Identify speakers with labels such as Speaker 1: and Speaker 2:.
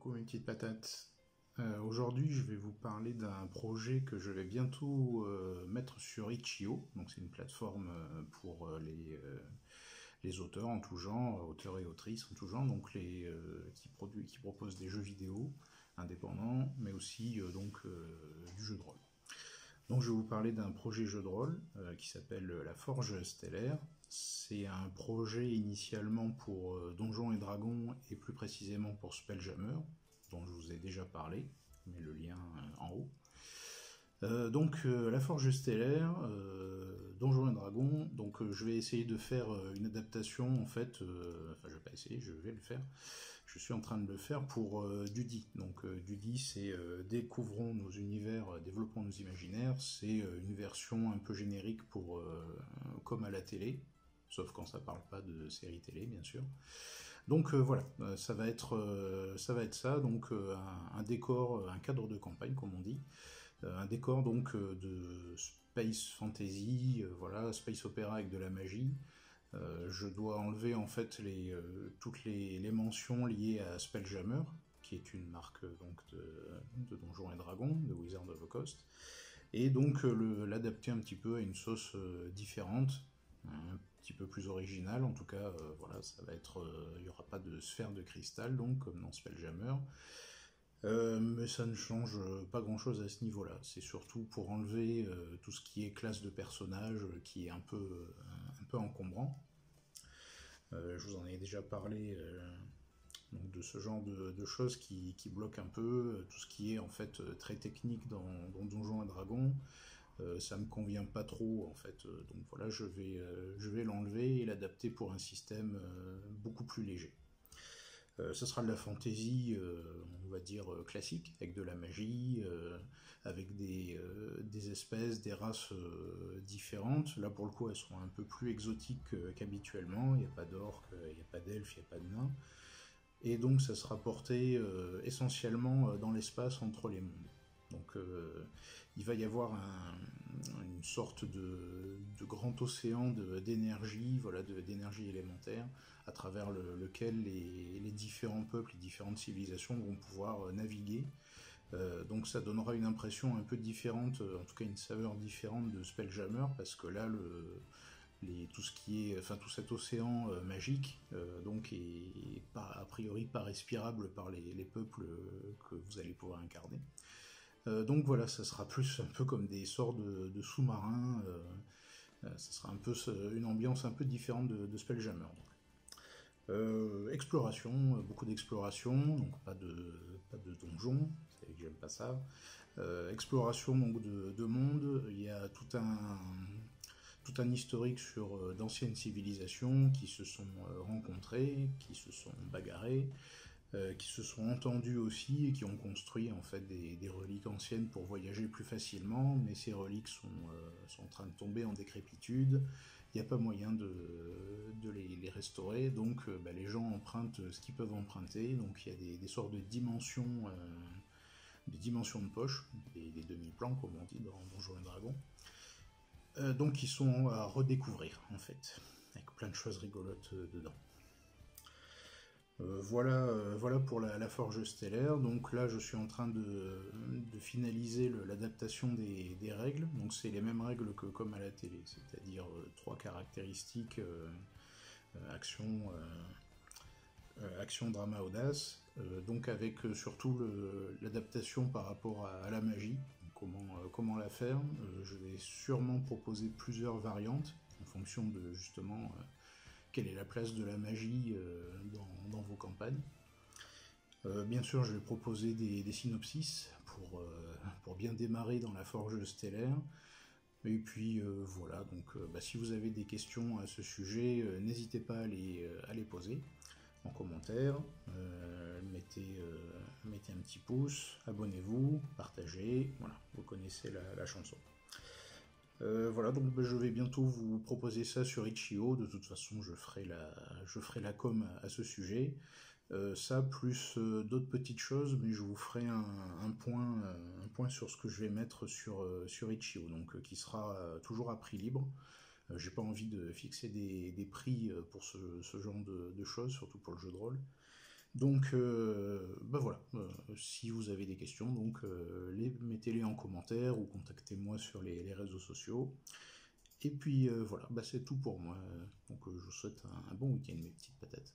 Speaker 1: Coucou mes petites patates. Aujourd'hui, je vais vous parler d'un projet que je vais bientôt mettre sur Itch.io. Donc, c'est une plateforme pour les auteurs en tout genre, auteurs et autrices en tout genre, donc qui proposent des jeux vidéo indépendants, mais aussi du jeu de rôle. Donc, je vais vous parler d'un projet jeu de rôle qui s'appelle La Forge Stellaire. C'est un projet initialement pour Donjons et Dragons et plus précisément pour Spelljammer, dont je vous ai déjà parlé, je mets le lien en haut. La Forge Stellaire, Donjons et Dragons, je vais essayer de faire une adaptation en fait, je vais pas essayer, je vais le faire. Je suis en train de le faire pour Dudy. Donc Dudy, c'est Découvrons nos univers, développons nos imaginaires. C'est une version un peu générique pour comme à la télé, sauf quand ça parle pas de séries télé, bien sûr. Donc voilà, ça va être ça. Donc un décor, un cadre de campagne, comme on dit. Un décor donc de space fantasy, voilà, space opéra avec de la magie. Je dois enlever en fait toutes les mentions liées à Spelljammer, qui est une marque donc de Donjons et Dragons, de Wizard of the Coast, et donc l'adapter un petit peu à une sauce différente, un petit peu plus originale. En tout cas, voilà, ça va être, il n'y aura pas de sphère de cristal, donc comme dans Spelljammer. Mais ça ne change pas grand chose à ce niveau-là. C'est surtout pour enlever tout ce qui est classe de personnage qui est un peu encombrant. Je vous en ai déjà parlé donc de ce genre de choses qui bloquent un peu. Tout ce qui est en fait très technique dans Donjons et Dragons, ça me convient pas trop en fait. Donc voilà, je vais l'enlever et l'adapter pour un système beaucoup plus léger. Ce sera de la fantasy, on va dire classique, avec de la magie, avec des espèces, des races différentes. Là, pour le coup, elles seront un peu plus exotiques qu'habituellement. Il n'y a pas d'orques, il n'y a pas d'elfes, il n'y a pas de nains. Et donc, ça sera porté essentiellement dans l'espace entre les mondes. Donc, il va y avoir une sorte de grand océan d'énergie, voilà, d'énergie élémentaire, à travers lequel les différents peuples, les différentes civilisations vont pouvoir naviguer. Donc ça donnera une impression un peu différente, en tout cas une saveur différente de Spelljammer, parce que là, tout ce qui est, enfin tout cet océan magique, donc est pas, a priori pas respirable par les peuples que vous allez pouvoir incarner. Donc voilà, ça sera plus un peu comme des sorts de sous-marins. Ça sera un peu une ambiance un peu différente de Spelljammer. Exploration, beaucoup d'exploration, donc pas de donjons, c'est que j'aime pas ça. Exploration donc de monde, il y a tout un historique sur d'anciennes civilisations qui se sont rencontrées, qui se sont bagarrées, qui se sont entendus aussi et qui ont construit en fait des reliques anciennes pour voyager plus facilement, mais ces reliques sont en train de tomber en décrépitude. Il n'y a pas moyen de les restaurer, donc les gens empruntent ce qu'ils peuvent emprunter. Donc il y a des sortes de dimensions de poche, des demi-plans comme on dit dans Donjons et Dragons, donc qui sont à redécouvrir en fait, avec plein de choses rigolotes dedans. Voilà pour la Forge Stellaire. Donc là, je suis en train de finaliser l'adaptation des règles. Donc c'est les mêmes règles que comme à la télé, c'est-à-dire 3 caractéristiques, action, drama, audace. Donc avec surtout l'adaptation par rapport à la magie. Comment la faire. Je vais sûrement proposer plusieurs variantes en fonction de justement quelle est la place de la magie dans vos campagnes. Bien sûr, je vais proposer des synopsis pour bien démarrer dans la Forge Stellaire. Et puis voilà, donc si vous avez des questions à ce sujet, n'hésitez pas à les poser en commentaire. Mettez un petit pouce, abonnez-vous, partagez, voilà, vous connaissez la chanson. Voilà, donc je vais bientôt vous proposer ça sur Itch.io. De toute façon, je ferai la com à ce sujet. Ça, plus d'autres petites choses, mais je vous ferai un point sur ce que je vais mettre sur Itch.io, donc qui sera toujours à prix libre. J'ai pas envie de fixer des prix pour ce genre de choses, surtout pour le jeu de rôle. Donc, bah voilà, si vous avez des questions, donc mettez-les en commentaire ou contactez-moi sur les réseaux sociaux. Et puis voilà, bah c'est tout pour moi. Donc je vous souhaite un bon week-end, mes petites patates.